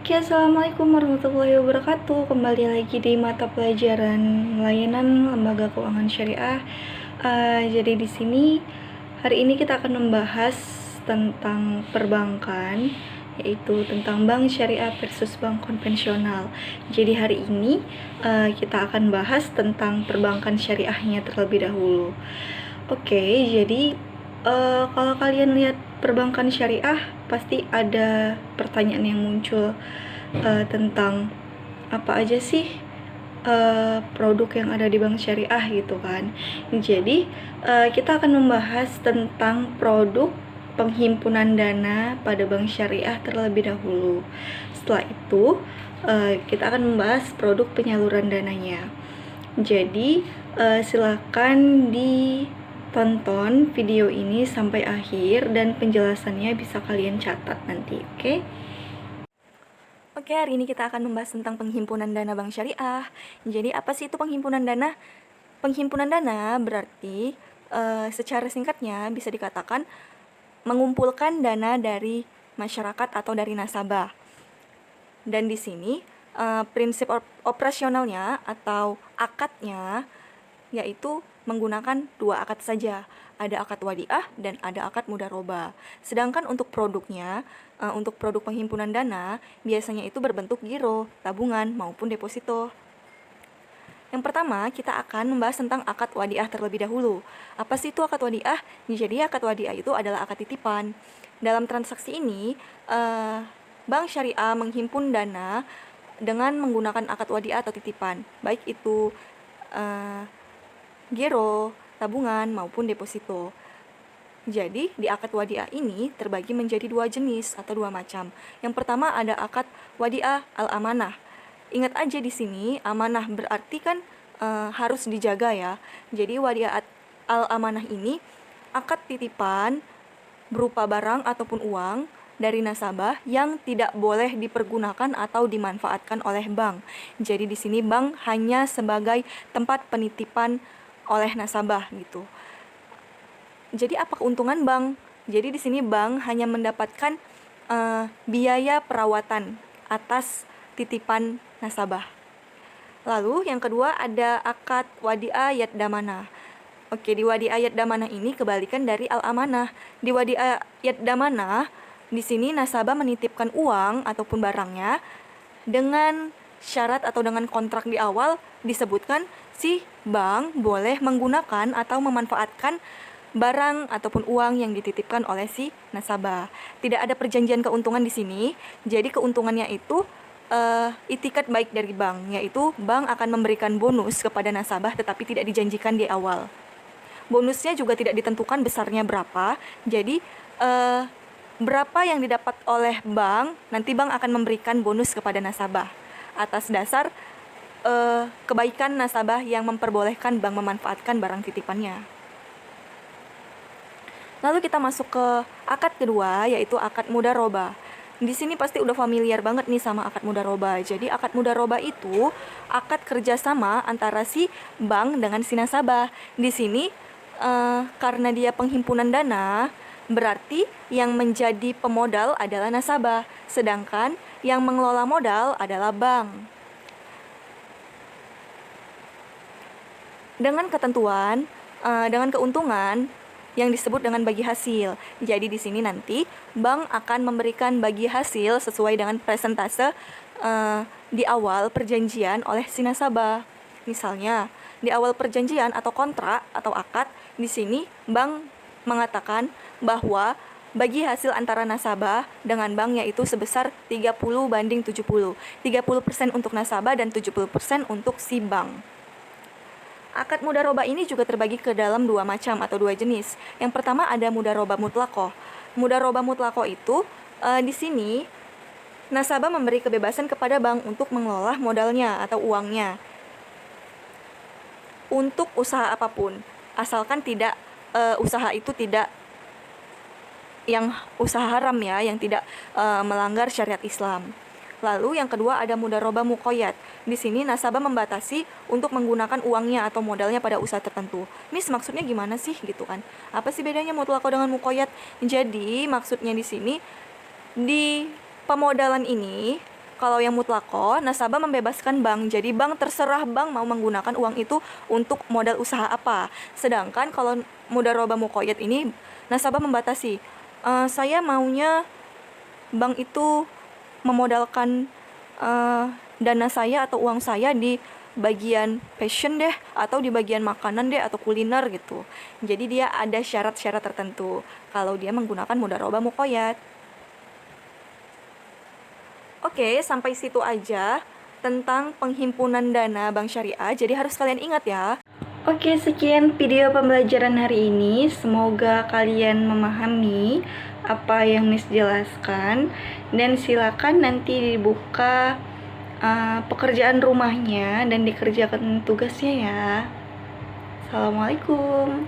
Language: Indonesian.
Oke, assalamualaikum warahmatullahi wabarakatuh. Kembali lagi di mata pelajaran layanan lembaga keuangan syariah. Jadi di sini hari ini kita akan membahas tentang perbankan, yaitu tentang bank syariah versus bank konvensional. Jadi hari ini kita akan bahas tentang perbankan syariahnya terlebih dahulu. Oke, jadi kalau kalian lihat perbankan syariah, pasti ada pertanyaan yang muncul tentang apa aja sih produk yang ada di bank syariah gitu kan. Jadi kita akan membahas tentang produk penghimpunan dana pada bank syariah terlebih dahulu. Setelah itu kita akan membahas produk penyaluran dananya. Jadi silakan ditonton video ini sampai akhir dan penjelasannya bisa kalian catat nanti, oke? Oke, hari ini kita akan membahas tentang penghimpunan dana bank syariah. Jadi apa sih itu penghimpunan dana? Penghimpunan dana berarti secara singkatnya bisa dikatakan mengumpulkan dana dari masyarakat atau dari nasabah. Dan di sini prinsip operasionalnya atau akadnya yaitu menggunakan 2 akad saja. Ada akad wadiah dan ada akad mudharabah. Sedangkan untuk produknya, untuk produk penghimpunan dana, biasanya itu berbentuk giro, tabungan, maupun deposito. Yang pertama, kita akan membahas tentang akad wadiah terlebih dahulu. Apa sih itu akad wadiah? Jadi akad wadiah itu adalah akad titipan. Dalam transaksi ini, bank syariah menghimpun dana dengan menggunakan akad wadiah atau titipan, baik itu giro, tabungan, maupun deposito. Jadi, di akad wadiah ini terbagi menjadi 2 jenis atau 2 macam. Yang pertama ada akad wadiah al-amanah. Ingat aja di sini, amanah berarti kan harus dijaga ya. Jadi, wadiah al-amanah ini akad titipan berupa barang ataupun uang dari nasabah yang tidak boleh dipergunakan atau dimanfaatkan oleh bank. Jadi di sini bank hanya sebagai tempat penitipan oleh nasabah gitu. Jadi apa keuntungan bank? Jadi di sini bank hanya mendapatkan biaya perawatan atas titipan nasabah. Lalu yang kedua ada akad wadiah yad damanah. Oke, di wadiah yad damanah ini kebalikan dari al-amanah. Di wadiah yad damanah di sini nasabah menitipkan uang ataupun barangnya dengan syarat atau dengan kontrak di awal disebutkan si bank boleh menggunakan atau memanfaatkan barang ataupun uang yang dititipkan oleh si nasabah. Tidak ada perjanjian keuntungan di sini. Jadi keuntungannya itu itikat baik dari bank, yaitu bank akan memberikan bonus kepada nasabah tetapi tidak dijanjikan di awal. Bonusnya juga tidak ditentukan besarnya berapa. Jadi berapa yang didapat oleh bank, nanti bank akan memberikan bonus kepada nasabah atas dasar kebaikan nasabah yang memperbolehkan bank memanfaatkan barang titipannya. Lalu kita masuk ke akad kedua, yaitu akad mudharabah. Di sini pasti udah familiar banget nih sama akad mudharabah. Jadi akad mudharabah itu akad kerjasama antara si bank dengan si nasabah. Di sini karena dia penghimpunan dana, berarti yang menjadi pemodal adalah nasabah, sedangkan yang mengelola modal adalah bank. Dengan ketentuan, dengan keuntungan yang disebut dengan bagi hasil. Jadi di sini nanti bank akan memberikan bagi hasil sesuai dengan persentase di awal perjanjian oleh si nasabah. Misalnya, di awal perjanjian atau kontrak atau akad, di sini bank mengatakan bahwa bagi hasil antara nasabah dengan bank yaitu sebesar 30/70. 30% untuk nasabah dan 70% untuk si bank. Akad mudharabah ini juga terbagi ke dalam 2 macam atau 2 jenis. Yang pertama ada mudharabah mutlaqah. Mudharabah mutlaqah itu di sini nasabah memberi kebebasan kepada bank untuk mengelola modalnya atau uangnya untuk usaha apapun, asalkan tidak usaha itu tidak yang usaha haram ya, yang tidak melanggar syariat Islam. Lalu yang kedua ada mudharabah muqayyad. Di sini nasabah membatasi untuk menggunakan uangnya atau modalnya pada usaha tertentu. Miss, maksudnya gimana sih gitu kan? Apa sih bedanya mutlaqah dengan muqayyad? Jadi maksudnya di sini di pemodalan ini Kalau yang mutlaqoh, nasabah membebaskan bank. Jadi bank terserah bank mau menggunakan uang itu untuk modal usaha apa. Sedangkan kalau mudharabah muqayyad ini nasabah membatasi. Saya maunya bank itu memodalkan dana saya atau uang saya di bagian fashion deh, atau di bagian makanan deh, atau kuliner gitu. Jadi dia ada syarat-syarat tertentu kalau dia menggunakan mudharabah muqayyad. Oke, sampai situ aja tentang penghimpunan dana bank syariah. Jadi harus kalian ingat ya. Oke, sekian video pembelajaran hari ini. Semoga kalian memahami apa yang Miss jelaskan. Dan silakan nanti dibuka pekerjaan rumahnya dan dikerjakan tugasnya ya. Assalamualaikum.